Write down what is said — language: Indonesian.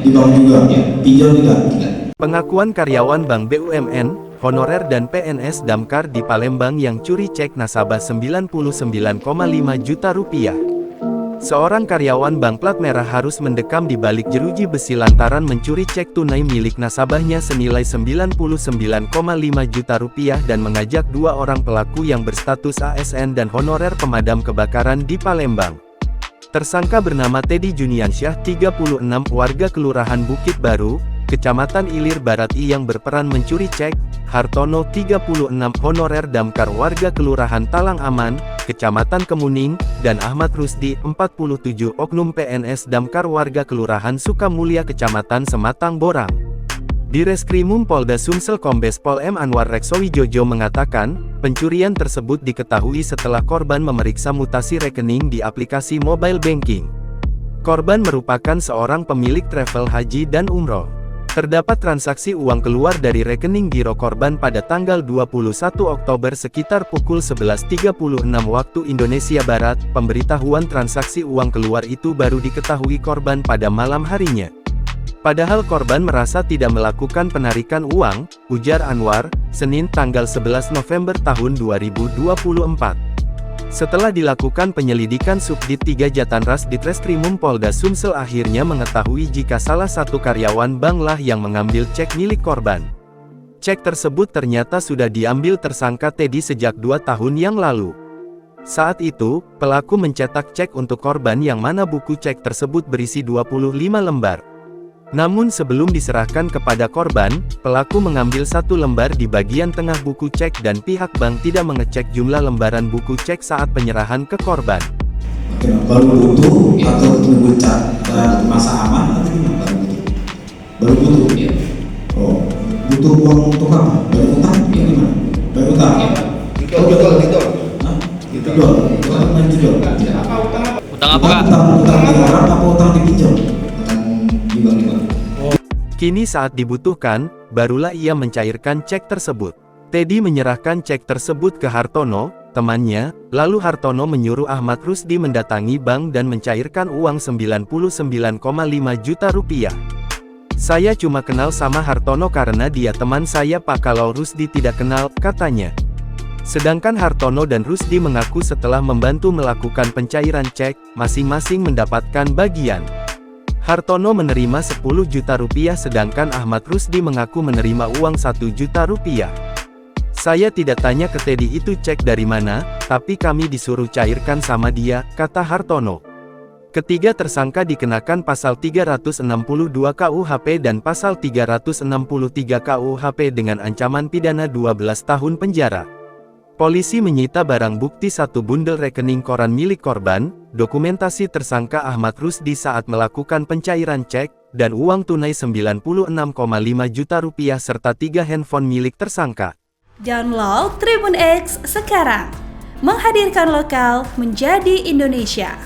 Di bank juga, pinjam juga. Pengakuan karyawan Bank BUMN, honorer dan PNS Damkar di Palembang yang curi cek nasabah 99,5 juta rupiah. Seorang karyawan bank plat merah harus mendekam di balik jeruji besi lantaran mencuri cek tunai milik nasabahnya senilai 99,5 juta rupiah dan mengajak dua orang pelaku yang berstatus ASN dan honorer pemadam kebakaran di Palembang. Tersangka bernama Teddy Juniansyah, 36, warga Kelurahan Bukit Baru, Kecamatan Ilir Barat yang berperan mencuri cek, Hartono, 36, honorer damkar warga Kelurahan Talang Aman, Kecamatan Kemuning, dan Ahmad Rusdi, 47, oknum PNS damkar warga Kelurahan Sukamulya Kecamatan Sematang Borang. Di Reskrimum Polda Sumsel Kombes Pol M. Anwar Reksowijojo mengatakan, pencurian tersebut diketahui setelah korban memeriksa mutasi rekening di aplikasi mobile banking. Korban merupakan seorang pemilik travel haji dan umroh. Terdapat transaksi uang keluar dari rekening giro korban pada tanggal 21 Oktober sekitar pukul 11.36 waktu Indonesia Barat. Pemberitahuan transaksi uang keluar itu baru diketahui korban pada malam harinya. Padahal korban merasa tidak melakukan penarikan uang, ujar Anwar, Senin tanggal 11 November tahun 2024. Setelah dilakukan penyelidikan Subdit 3 Jatanras Ditreskrimum Polda Sumsel akhirnya mengetahui jika salah satu karyawan bank lah yang mengambil cek milik korban. Cek tersebut ternyata sudah diambil tersangka Teddy sejak 2 tahun yang lalu. Saat itu, pelaku mencetak cek untuk korban yang mana buku cek tersebut berisi 25 lembar. Namun sebelum diserahkan kepada korban, pelaku mengambil 1 lembar di bagian tengah buku cek dan pihak bank tidak mengecek jumlah lembaran buku cek saat penyerahan ke korban. Baru butuh atau menunggu masa aman atau gimana? Baru butuh? Oh, butuh uang untuk apa? Baru utang? Gimana? Baru utang? Didol. Didol? Utang main didol? Utang apa kak? Utang di orang apa utang dipinjam? Kini saat dibutuhkan, barulah ia mencairkan cek tersebut. Teddy menyerahkan cek tersebut ke Hartono, temannya, lalu Hartono menyuruh Ahmad Rusdi mendatangi bank dan mencairkan uang 99,5 juta rupiah. Saya cuma kenal sama Hartono karena dia teman saya Pak, kalau Rusdi tidak kenal, katanya. Sedangkan Hartono dan Rusdi mengaku setelah membantu melakukan pencairan cek, masing-masing mendapatkan bagian. Hartono menerima 10 juta rupiah sedangkan Ahmad Rusdi mengaku menerima uang 1 juta rupiah. Saya tidak tanya ke Teddy itu cek dari mana, tapi kami disuruh cairkan sama dia, kata Hartono. Ketiga tersangka dikenakan pasal 362 KUHP dan pasal 363 KUHP dengan ancaman pidana 12 tahun penjara. Polisi menyita barang bukti 1 bundel rekening koran milik korban, dokumentasi tersangka Ahmad Rusdi saat melakukan pencairan cek, dan uang tunai 96,5 juta rupiah serta 3 handphone milik tersangka. Download Tribun X sekarang, menghadirkan lokal menjadi Indonesia.